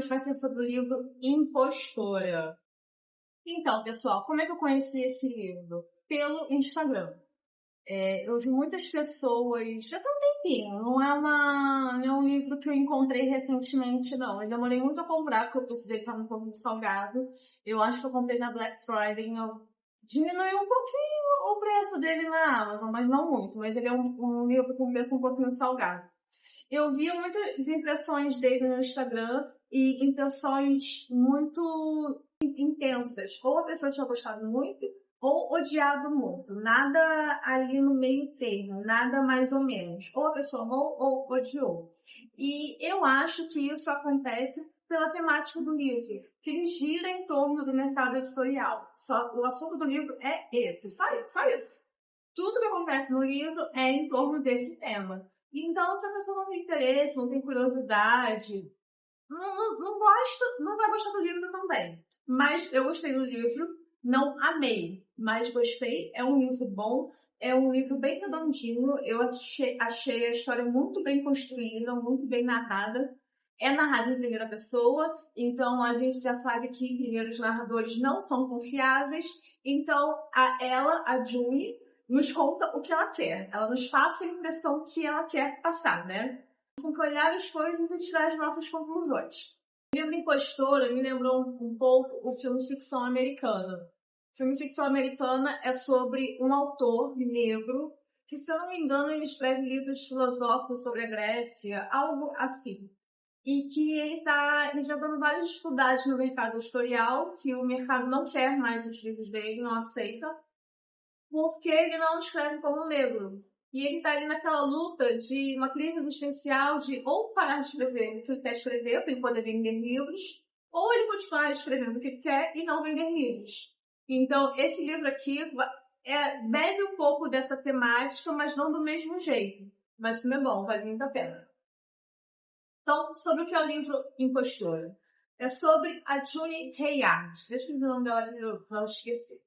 hoje vai ser sobre o livro Impostora. Então, pessoal, como é que eu conheci esse livro? Pelo Instagram. Eu vi muitas pessoas, já tem um tempinho, não é um livro que eu encontrei recentemente, não. Eu demorei muito a comprar, porque o preço dele estava um pouco muito salgado. Eu acho que eu comprei na Black Friday, diminuiu um pouquinho o preço dele na Amazon, mas não muito. Mas ele é um livro com preço um pouquinho salgado. Eu via muitas impressões dele no Instagram e impressões muito intensas. Ou a pessoa tinha gostado muito, ou odiado muito. Nada ali no meio termo, nada mais ou menos. Ou a pessoa amou ou odiou. E eu acho que isso acontece pela temática do livro, que ele gira em torno do mercado editorial. O assunto do livro é esse, só isso. Tudo que acontece no livro é em torno desse tema. Então, se a pessoa não tem interesse, não tem curiosidade, não vai gostar do livro também. Mas eu gostei do livro, não amei, mas gostei. É um livro bom, é um livro bem redondinho. Eu achei a história muito bem construída, muito bem narrada. É narrado em primeira pessoa, então a gente já sabe que primeiros narradores não são confiáveis. Então, a June, nos conta o que ela quer. Ela nos passa a impressão que ela quer passar, né? Tem que olhar as coisas e tirar as nossas conclusões. O livro Impostora me lembrou um pouco o filme Ficção Americana. O filme Ficção Americana é sobre um autor negro que, se eu não me engano, ele escreve livros filosóficos sobre a Grécia, algo assim. E que ele está enfrentando várias dificuldades no mercado editorial, que o mercado não quer mais os livros dele, não aceita, porque ele não escreve como negro. E ele está ali naquela luta de uma crise existencial de ou parar de escrever o que ele quer escrever para ele poder vender livros, ou ele continuar escrevendo o que ele quer e não vender livros. Então, esse livro aqui bebe um pouco dessa temática, mas não do mesmo jeito. Mas o filme é bom, vale muito a pena. Então, sobre o que é o livro Impostora? É sobre a June Hayard. Deixa eu ver o nome dela, não esqueci.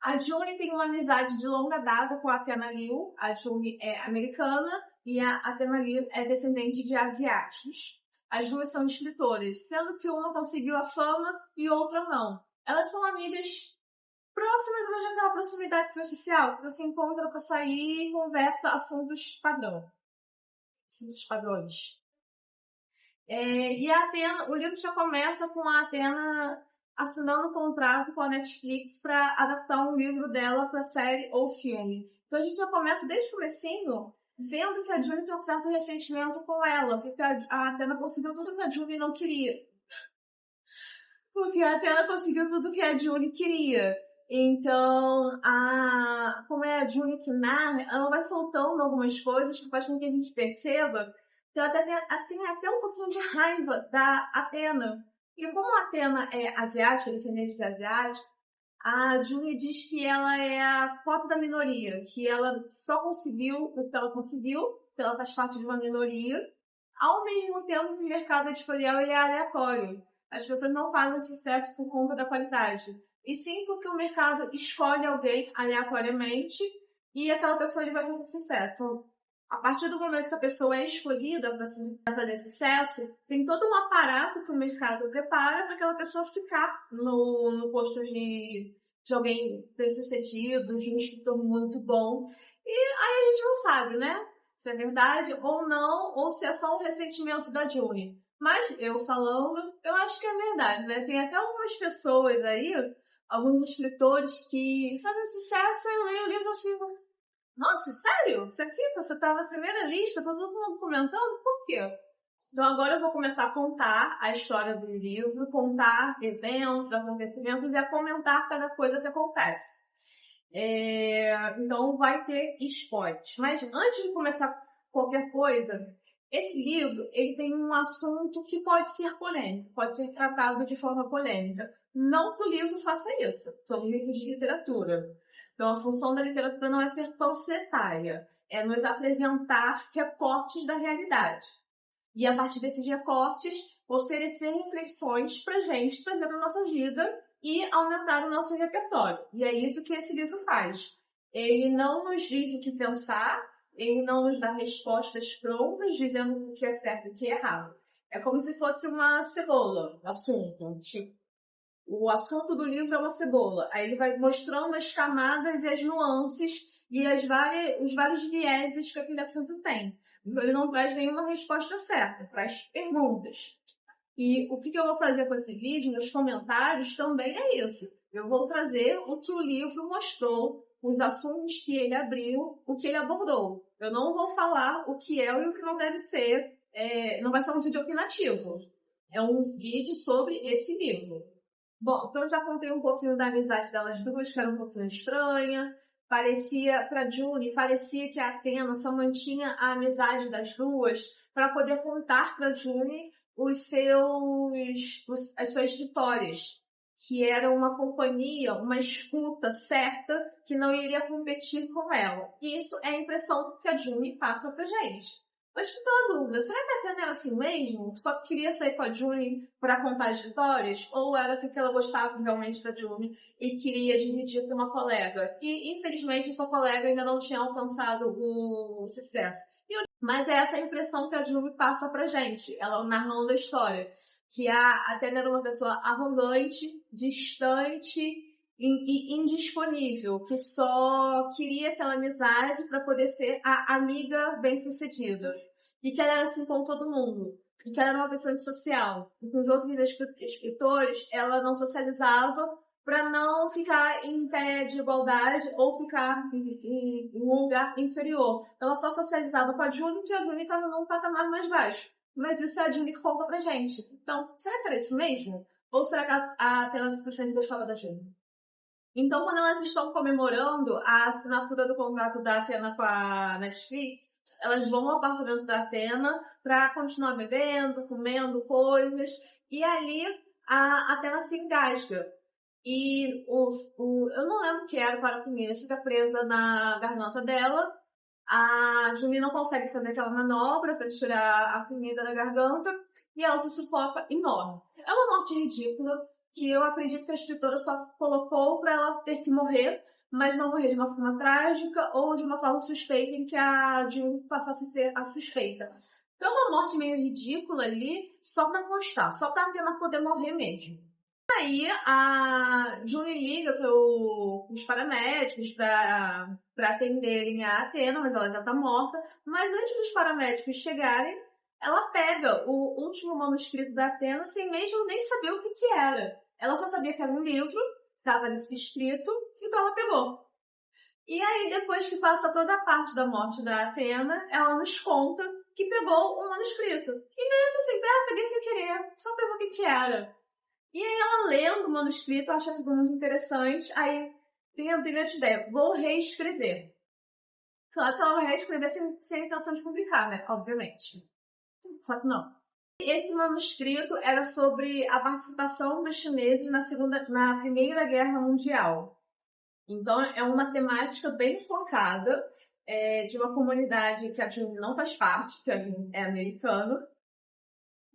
A June tem uma amizade de longa data com a Athena Liu. A June é americana e a Athena Liu é descendente de asiáticos. As duas são escritoras, sendo que uma conseguiu a fama e outra não. Elas são amigas próximas, mas já aquela proximidade superficial, que você encontra para sair e conversa assuntos padrão. Assuntos padrões. E a Athena, o livro já começa com a Athena assinando um contrato com a Netflix para adaptar um livro dela para série ou filme. Então a gente já começa desde o comecinho vendo que a June tem um certo ressentimento com ela, porque a Athena conseguiu tudo que a June não queria. Porque a Athena conseguiu tudo que a June queria. Então, como é a June que narra, ela vai soltando algumas coisas que faz com que a gente perceba. Então, tem até um pouquinho de raiva da Athena. E como a Athena é asiática, descendente de asiática, a June diz que ela é a cota da minoria, que ela só conseguiu o que ela conseguiu, que ela faz parte de uma minoria. Ao mesmo tempo, no mercado editorial ele é aleatório. As pessoas não fazem sucesso por conta da qualidade. E sim porque o mercado escolhe alguém aleatoriamente e aquela pessoa vai fazer sucesso. Então, a partir do momento que a pessoa é escolhida para fazer sucesso, tem todo um aparato que o mercado prepara para aquela pessoa ficar no posto de alguém bem-sucedido, de um escritor muito bom. E aí a gente não sabe, né? Se é verdade ou não, ou se é só um ressentimento da June. Mas eu falando, eu acho que é verdade, né? Tem até algumas pessoas aí, alguns escritores que fazem sucesso, eu leio o livro e fico, nossa, sério? Isso aqui tá na primeira lista, tá todo mundo comentando? Por quê? Então agora eu vou começar a contar a história do livro, contar eventos, acontecimentos e a comentar cada coisa que acontece. Então vai ter spoilers. Mas antes de começar qualquer coisa, esse livro ele tem um assunto que pode ser polêmico, pode ser tratado de forma polêmica. Não que o livro faça isso, é um livro de literatura. Então a função da literatura não é ser panfletária, é nos apresentar recortes da realidade. E a partir desses recortes, oferecer reflexões pra gente trazer para nossa vida e aumentar o nosso repertório. E é isso que esse livro faz. Ele não nos diz o que pensar, ele não nos dá respostas prontas dizendo o que é certo e o que é errado. É como se fosse uma cebola, assunto. Tipo, o assunto do livro é uma cebola. Aí ele vai mostrando as camadas e as nuances e os vários vieses que aquele assunto tem. Ele não traz nenhuma resposta certa, traz perguntas. E o que eu vou fazer com esse vídeo, nos comentários, também é isso. Eu vou trazer o que o livro mostrou, os assuntos que ele abriu, o que ele abordou. Eu não vou falar o que é e o que não deve ser. Não vai ser um vídeo opinativo. É um vídeo sobre esse livro. Bom, então eu já contei um pouquinho da amizade delas duas, que era um pouquinho estranha. Pra June, parecia que a Athena só mantinha a amizade das duas para poder contar para June as suas vitórias, que era uma companhia, uma escuta certa que não iria competir com ela. E isso é a impressão que a June passa pra gente. Mas fica uma dúvida, será que a Athena era assim mesmo? Só queria sair com a June para contar as vitórias? Ou era porque ela gostava realmente da June e queria dividir com uma colega? E, infelizmente, sua colega ainda não tinha alcançado o sucesso. Mas é essa impressão que a June passa pra gente, ela narrando a história. Que a Athena era uma pessoa arrogante, distante e indisponível, que só queria aquela amizade para poder ser a amiga bem-sucedida. E que ela era assim com todo mundo. E que ela era uma pessoa antissocial. E com os outros escritores, ela não socializava para não ficar em pé de igualdade ou ficar em um lugar inferior. Ela só socializava com a June, porque a June estava num patamar mais baixo. Mas isso é a June que conta pra gente. Então, será que era isso mesmo? Ou será que a Taylor simplesmente gostava da June? Então, quando elas estão comemorando a assinatura do contrato da Athena com a Netflix, elas vão ao apartamento da Athena para continuar bebendo, comendo coisas, e ali a Athena se engasga. E eu não lembro o que era para a comida, fica presa na garganta dela. A Juni não consegue fazer aquela manobra para tirar a comida da garganta e ela se sufoca e morre. É uma morte ridícula que eu acredito que a escritora só colocou para ela ter que morrer, mas não morrer de uma forma trágica ou de uma forma suspeita em que a June passasse a ser a suspeita. Então é uma morte meio ridícula ali, só para constar, só para a Athena poder morrer mesmo. Aí a June liga para os paramédicos para atenderem a Athena, mas ela já tá morta. Mas antes dos paramédicos chegarem, ela pega o último manuscrito da Athena sem mesmo nem saber o que era. Ela só sabia que era um livro, estava ali escrito, então ela pegou. E aí, depois que passa toda a parte da morte da Athena, ela nos conta que pegou um manuscrito. E mesmo assim, peguei sem querer, só pegou o que era. E aí ela lendo o manuscrito, acha tudo muito interessante, aí tem a brilhante ideia, vou reescrever. Claro que ela vai reescrever sem a intenção de publicar, né? Obviamente. Só que não. Esse manuscrito era sobre a participação dos chineses na Primeira Guerra Mundial. Então é uma temática bem focada, de uma comunidade que a June não faz parte, que a June é americana.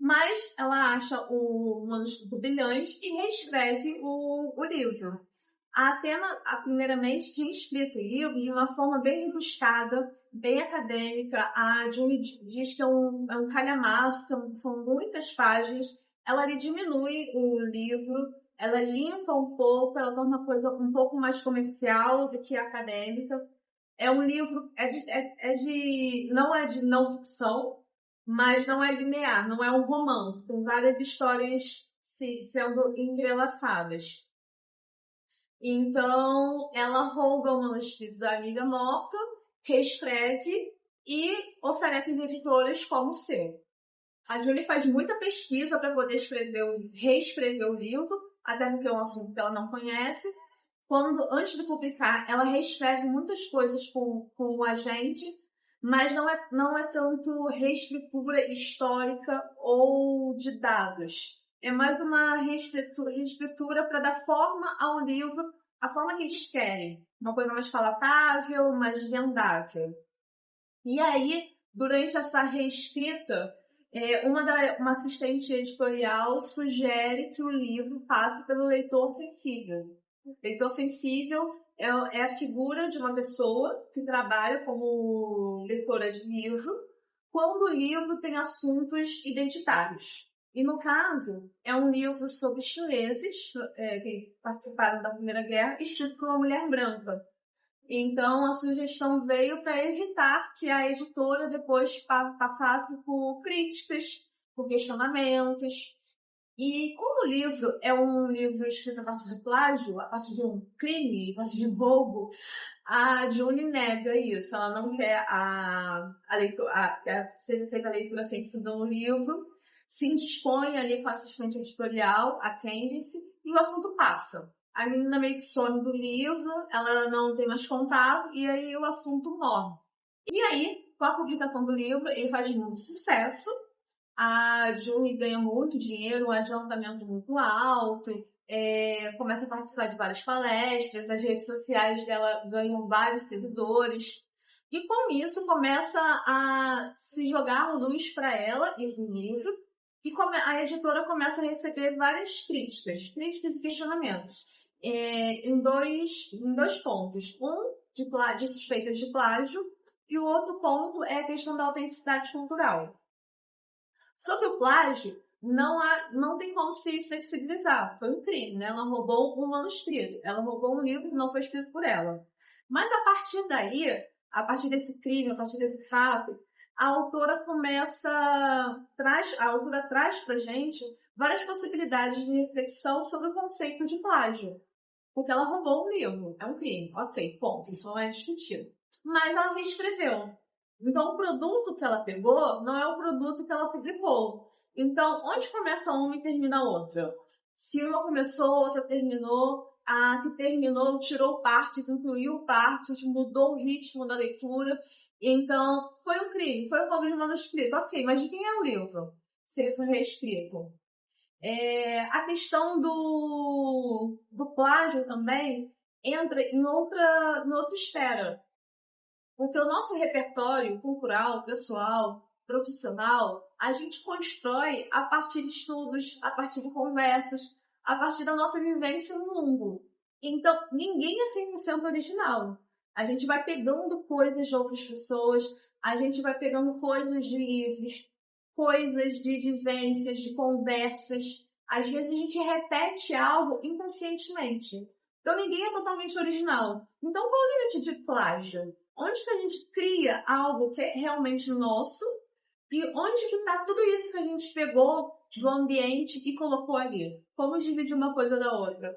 Mas ela acha o manuscrito brilhante e reescreve o livro. A Athena, primeiramente, tinha escrito o livro de uma forma bem rebuscada, bem acadêmica. A Julie diz que é um calhamaço, são muitas páginas. Ela ali diminui o livro, ela limpa um pouco, ela torna a coisa um pouco mais comercial do que acadêmica. É um livro, não é de não ficção, mas não é linear, não é um romance. Tem várias histórias sendo entrelaçadas. Então, ela rouba o manuscrito da amiga morta, reescreve e oferece às editoras como seu. A Julie faz muita pesquisa para poder reescrever o livro, até porque é um assunto que ela não conhece. Antes de publicar, ela reescreve muitas coisas com o agente, mas não é tanto reescritura histórica ou de dados. É mais uma reescritura para dar forma ao livro, a forma que eles querem. Uma coisa mais palatável, mais vendável. E aí, durante essa reescrita, uma assistente editorial sugere que o livro passe pelo leitor sensível. Leitor sensível é a figura de uma pessoa que trabalha como leitora de livro, quando o livro tem assuntos identitários. E, no caso, é um livro sobre chineses que participaram da Primeira Guerra, escrito por uma mulher branca. Então, a sugestão veio para evitar que a editora depois passasse por críticas, por questionamentos. E como o livro é um livro escrito a partir de plágio, a partir de um crime, a partir de roubo, a June nega isso. Ela não quer ser feita a leitura sem estudar no livro, se indispõe ali com a assistente editorial, a Candice, e o assunto passa. A menina meio que some do livro, ela não tem mais contato, e aí o assunto morre. E aí, com a publicação do livro, ele faz muito sucesso, a June ganha muito dinheiro, um adiantamento muito alto, começa a participar de várias palestras, as redes sociais dela ganham vários seguidores, e com isso começa a se jogar luz para ela e o livro, e a editora começa a receber várias críticas e questionamentos, em dois pontos. Um, de suspeitas de plágio, e o outro ponto é a questão da autenticidade cultural. Sobre o plágio, não tem como se flexibilizar. Foi um crime, né? Ela roubou um manuscrito. Ela roubou um livro que não foi escrito por ela. Mas a partir daí, a partir desse crime, a partir desse fato, a autora traz pra gente várias possibilidades de reflexão sobre o conceito de plágio. Porque ela roubou um livro. É um crime. Ok, ponto. Isso não é discutido. Mas ela reescreveu. Então, o produto que ela pegou não é o produto que ela publicou. Então, onde começa uma e termina a outra? Se uma começou, outra terminou. A que terminou tirou partes, incluiu partes, mudou o ritmo da leitura. Então, foi um crime, foi um roubo de manuscrito. Ok, mas de quem é o livro? Se ele foi reescrito. A questão do plágio também entra em outra esfera. Porque o nosso repertório cultural, pessoal, profissional, a gente constrói a partir de estudos, a partir de conversas, a partir da nossa vivência no mundo. Então, ninguém é 100% original. A gente vai pegando coisas de outras pessoas, a gente vai pegando coisas de livros, coisas de vivências, de conversas. Às vezes a gente repete algo inconscientemente. Então, ninguém é totalmente original. Então, qual é o limite de plágio? Onde que a gente cria algo que é realmente nosso e onde que está tudo isso que a gente pegou do ambiente e colocou ali? Como dividir uma coisa da outra?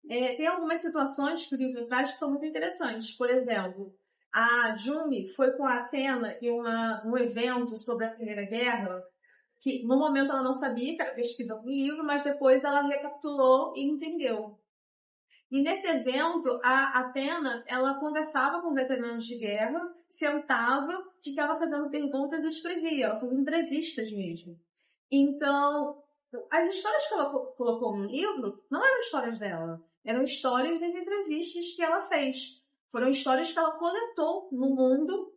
Tem algumas situações que o livro traz que são muito interessantes. Por exemplo, a June foi com a Athena em um evento sobre a Primeira Guerra, que no momento ela não sabia que era pesquisa do livro, mas depois ela recapitulou e entendeu. E nesse evento, a Athena, ela conversava com veteranos de guerra, sentava, ficava fazendo perguntas e escrevia, ela fazia entrevistas mesmo. Então, as histórias que ela colocou no livro não eram histórias dela, eram histórias das entrevistas que ela fez. Foram histórias que ela coletou no mundo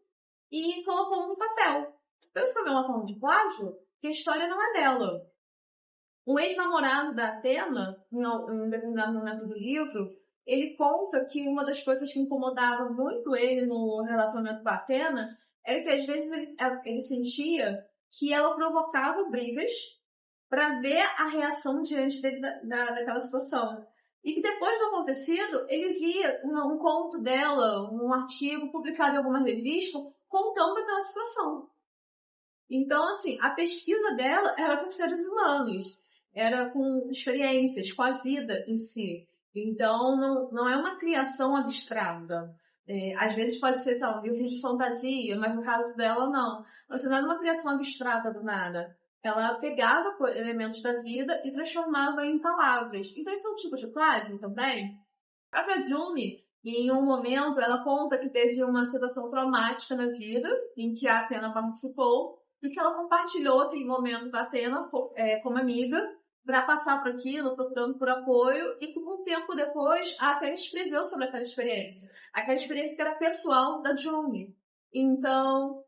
e colocou no papel. Então, isso também é uma forma de plágio, que a história não é dela. Um ex-namorado da Athena, em um determinado momento do livro, ele conta que uma das coisas que incomodava muito ele no relacionamento com a Athena era que às vezes ele sentia que ela provocava brigas para ver a reação diante dele daquela situação. E que depois do acontecido, ele via um conto dela, um artigo publicado em alguma revista, contando aquela situação. Então, assim, a pesquisa dela era com seres humanos, era com experiências, com a vida em si. Então, não é uma criação abstrata. Às vezes pode ser, sei lá, um livro de fantasia, mas no caso dela, não. Assim, não era uma criação abstrata do nada. Ela pegava elementos da vida e transformava em palavras. Então, isso é um tipo de plágio também. A própria June, em um momento, ela conta que teve uma situação traumática na vida, em que a Athena participou, e que ela compartilhou aquele momento da Athena como amiga, para passar por aquilo, procurando por apoio, e que um tempo depois a Athena escreveu sobre aquela experiência que era pessoal da June. Então,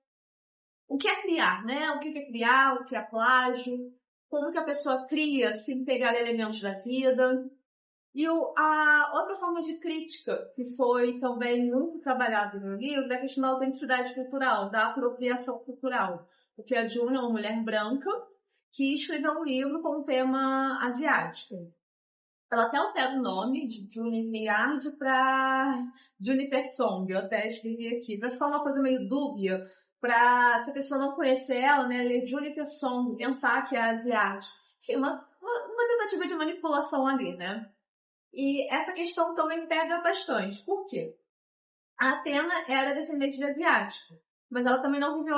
o que é criar, né? O que é criar, o que é plágio, como que a pessoa cria sem pegar elementos da vida. E a outra forma de crítica, que foi também muito trabalhada no livro, é a questão da autenticidade cultural, da apropriação cultural. porque a June é uma mulher branca que escreveu um livro com um tema asiático. Ela até altera o nome de June Maillard para Juniper Song. Eu até escrevi aqui, para ficar uma coisa meio dúbia, para se a pessoa não conhecer ela, né, ler Juniper Song, pensar que é asiático. Enfim, uma tentativa de manipulação ali, né? E essa questão também pega bastante. Por quê? A Athena era descendente de asiático, mas ela também não viveu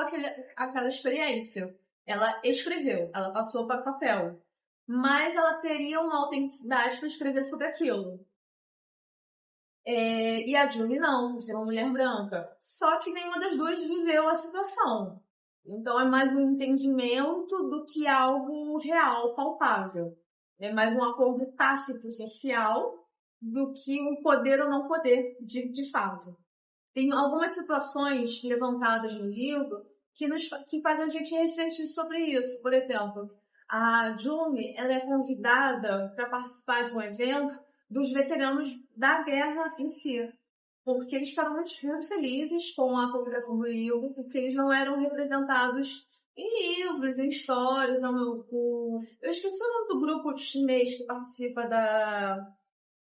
aquela experiência. Ela escreveu, ela passou para papel, mas ela teria uma autenticidade para escrever sobre aquilo. E a June não, por ser uma mulher branca. Só que nenhuma das duas viveu a situação. Então é mais um entendimento do que algo real, palpável. É mais um acordo tácito social do que um poder ou não poder, de fato. Tem algumas situações levantadas no livro que fazem a gente refletir sobre isso. Por exemplo, a June, ela é convidada para participar de um evento dos veteranos da guerra em si, porque eles ficaram muito felizes com a publicação do livro, porque eles não eram representados em livros, em histórias. Eu esqueci o nome do grupo chinês que participa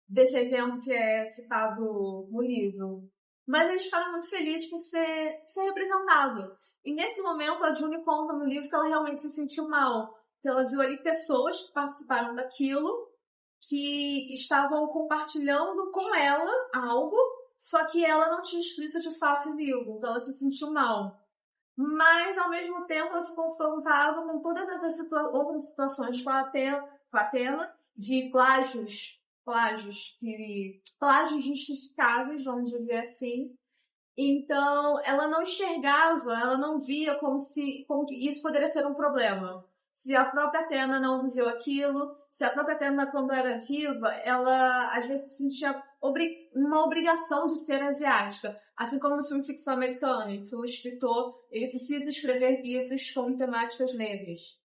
desse evento que é citado no livro. Mas eles ficaram muito felizes por ser representado. E nesse momento, a June conta no livro que ela realmente se sentiu mal. Que ela viu ali pessoas que participaram daquilo, que estavam compartilhando com ela algo, só que ela não tinha escrito de fato o livro. Então ela se sentiu mal. Mas, ao mesmo tempo, ela se confrontava com todas essas outras situações com a Athena de plágios justificáveis, vamos dizer assim. Então, ela não enxergava, ela não via como que isso poderia ser um problema. Se a própria Athena não viveu aquilo, se a própria Athena, quando era viva, ela às vezes se sentia uma obrigação de ser asiática. Assim como no filme ficção americano, que o escritor ele precisa escrever livros com temáticas negras.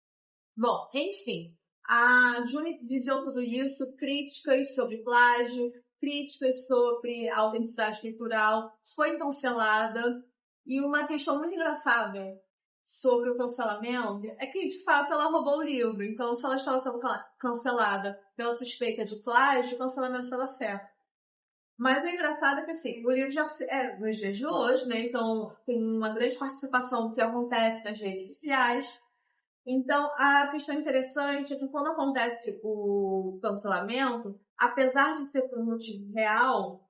Bom, enfim, a June viveu tudo isso, críticas sobre plágio, críticas sobre a autenticidade cultural, foi cancelada. E uma questão muito engraçada sobre o cancelamento é que, de fato, ela roubou o livro. Então, se ela estava sendo cancelada pela suspeita de plágio, o cancelamento estava certo. Mas o engraçado é que, assim, o livro já é nos dias de hoje, né? Então, tem uma grande participação que acontece nas redes sociais. Então, a questão interessante é que quando acontece o cancelamento, apesar de ser por um motivo real,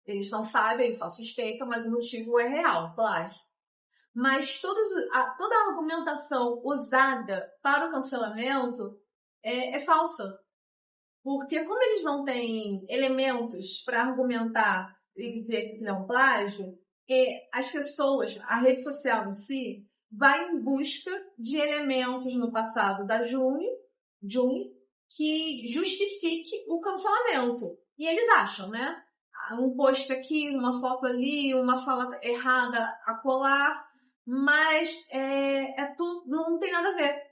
eles não sabem, eles só suspeitam, mas o motivo é real, claro. Mas toda a argumentação usada para o cancelamento é falsa. Porque como eles não têm elementos para argumentar e dizer que não é um plágio, as pessoas, a rede social em si, vai em busca de elementos no passado da June que justifique o cancelamento. E eles acham, né? Um post aqui, uma foto ali, uma fala errada a colar, mas tudo, não tem nada a ver.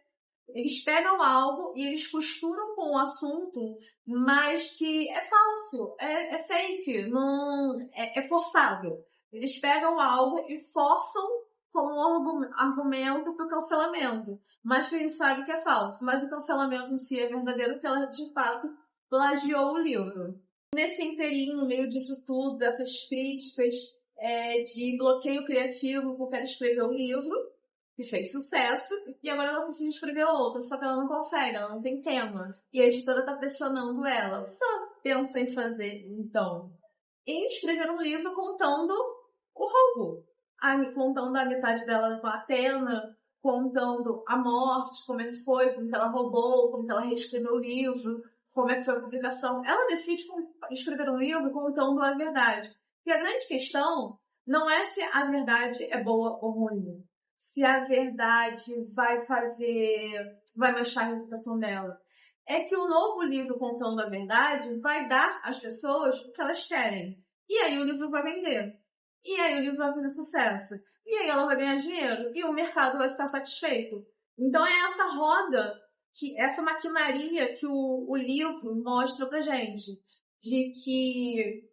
Eles pegam algo e eles costuram com o assunto, mas que é falso, é fake, não, é forçado. Eles pegam algo e forçam como um argumento para o cancelamento, mas que a gente sabe que é falso. Mas o cancelamento em si é verdadeiro porque ela, de fato, plagiou o livro. Nesse inteirinho, no meio disso tudo, dessas críticas de bloqueio criativo porque ela escreveu o livro, que fez sucesso, e agora ela precisa escrever outra, só que ela não consegue, ela não tem tema. E a editora tá pressionando ela. O que ela pensa em fazer, então? Em escrever um livro contando o roubo. Contando a amizade dela com a Athena, contando a morte, como é que foi, como que ela roubou, como que ela reescreveu o livro, como é que foi a publicação. Ela decide escrever um livro contando a verdade. E a grande questão não é se a verdade é boa ou ruim. Se a verdade vai manchar a reputação dela. É que o novo livro contando a verdade vai dar às pessoas o que elas querem. E aí o livro vai vender. E aí o livro vai fazer sucesso. E aí ela vai ganhar dinheiro. E o mercado vai ficar satisfeito. Então é essa roda, essa maquinaria que o livro mostra pra gente. De que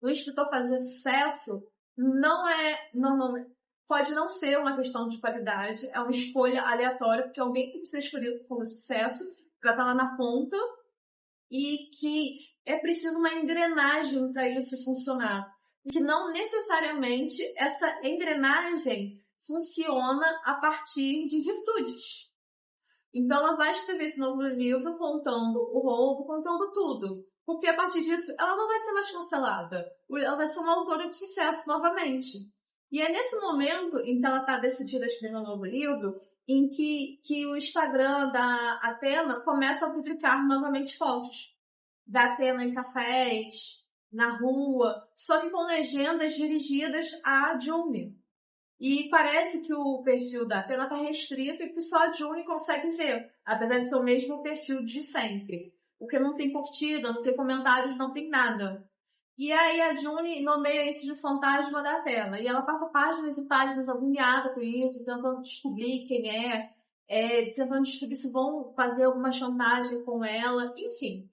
o escritor fazer sucesso não é normalmente. pode não ser uma questão de qualidade, é uma escolha aleatória, porque alguém tem que ser escolhido com sucesso para estar lá na ponta, e que é preciso uma engrenagem para isso funcionar. E que não necessariamente essa engrenagem funciona a partir de virtudes. Então ela vai escrever esse novo livro contando o roubo, contando tudo. Porque a partir disso ela não vai ser mais cancelada. Ela vai ser uma autora de sucesso novamente. E é nesse momento em que ela está decidida a escrever um novo livro, em que o Instagram da Athena começa a publicar novamente fotos da Athena em cafés, na rua, só que com legendas dirigidas a June. E parece que o perfil da Athena está restrito e que só a June consegue ver, apesar de ser o mesmo perfil de sempre. Porque não tem curtida, não tem comentários, não tem nada. E aí a June nomeia isso de fantasma da Athena. E ela passa páginas e páginas agoniada com isso, tentando descobrir quem tentando descobrir se vão fazer alguma chantagem com ela. Enfim,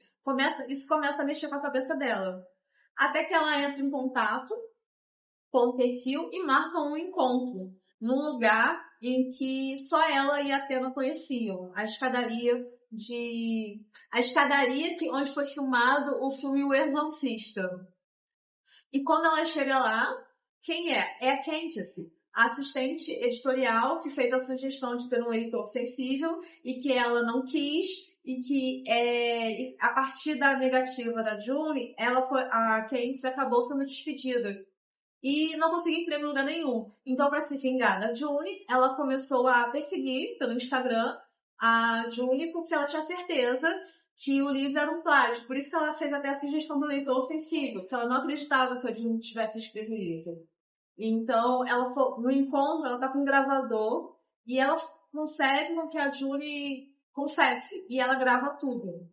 isso começa a mexer com a cabeça dela. Até que ela entra em contato com o perfil e marca um encontro num lugar em que só ela e a Athena conheciam. A escadaria onde foi filmado o filme O Exorcista. E quando ela chega lá, quem é? É a Candice, a assistente editorial que fez a sugestão de ter um leitor sensível e que ela não quis, e que a partir da negativa da June, a Candice acabou sendo despedida. E não conseguia emprego em lugar nenhum. Então, para se vingar da June, ela começou a perseguir pelo Instagram a June porque ela tinha certeza que o livro era um plágio. Por isso que ela fez até a sugestão do leitor sensível, porque ela não acreditava que a June tivesse escrito o livro. Então, no encontro, ela tá com um gravador e ela consegue com que a June confesse. E ela grava tudo.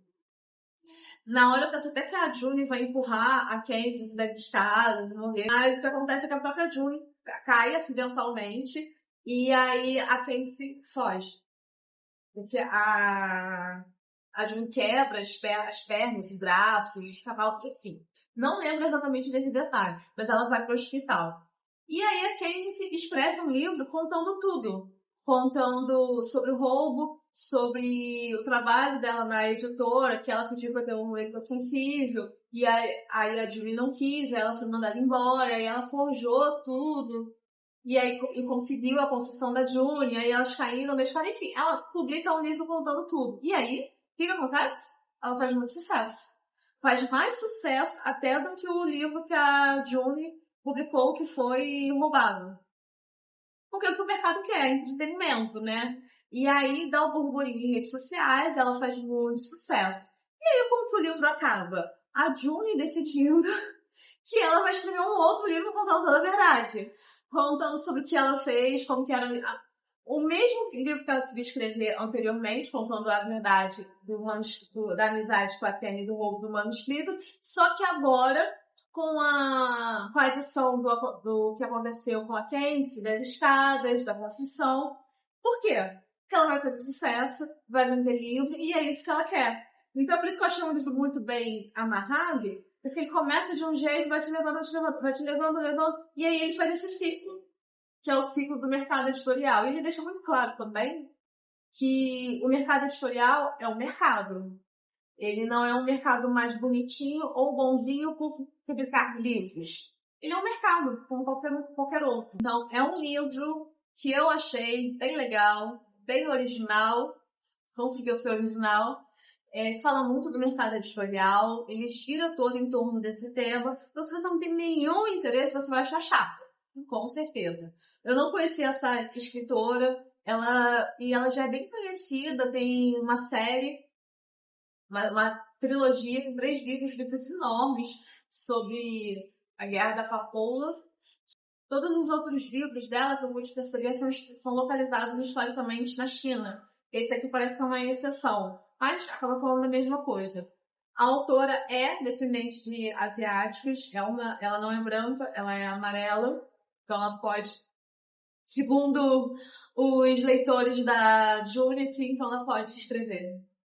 Na hora eu penso até que a June vai empurrar a Candice das escadas e morrer. Mas o que acontece é que a própria June cai acidentalmente e aí a Candice foge. Porque a June quebra as pernas, os braços, os cavalos, enfim. Não lembro exatamente desse detalhe, mas ela vai para o hospital. E aí a Candice escreve um livro contando tudo. Contando sobre o roubo, sobre o trabalho dela na editora, que ela pediu para ter um leitor sensível, e aí a Julie não quis, ela foi mandada embora, e ela forjou tudo, e conseguiu a confissão da June, aí elas caíram na escada, enfim, ela publica um livro contando tudo. E aí, o que acontece? Ela faz muito sucesso. Faz mais sucesso até do que o livro que a June publicou, que foi roubado. Porque é o que o mercado quer, entretenimento, né? E aí dá um burburinho em redes sociais, ela faz muito sucesso. E aí como que o livro acaba? A June decidindo que ela vai escrever um outro livro contando toda a verdade. Contando sobre o que ela fez, como que era o mesmo livro que ela queria escrever anteriormente, contando a verdade da amizade com a Athena e do roubo do manuscrito, só que agora com a adição do que aconteceu com a Candice, das escadas, da confissão. Por quê? Porque ela vai fazer sucesso, vai vender livro, e é isso que ela quer. Então, por isso que eu achei um livro muito bem amarrado, porque ele começa de um jeito, vai te levando, e aí ele faz esse ciclo, que é o ciclo do mercado editorial. E ele deixa muito claro também que o mercado editorial é um mercado. Ele não é um mercado mais bonitinho ou bonzinho por publicar livros. Ele é um mercado, como qualquer outro. Então, é um livro que eu achei bem legal, bem original, conseguiu ser original, fala muito do mercado editorial, ele gira todo em torno desse tema. Então, se você não tem nenhum interesse, você vai achar chato, com certeza. Eu não conhecia essa escritora, ela já é bem conhecida, tem uma série, uma trilogia com 3 livros enormes sobre a Guerra da Papoula. Todos os outros livros dela, que eu pude perceber, são localizados historicamente na China. Esse aqui parece que é uma exceção, mas acaba falando a mesma coisa. A autora é descendente de asiáticos, ela não é branca, ela é amarela, então ela pode, segundo os leitores da June, então ela pode escrever.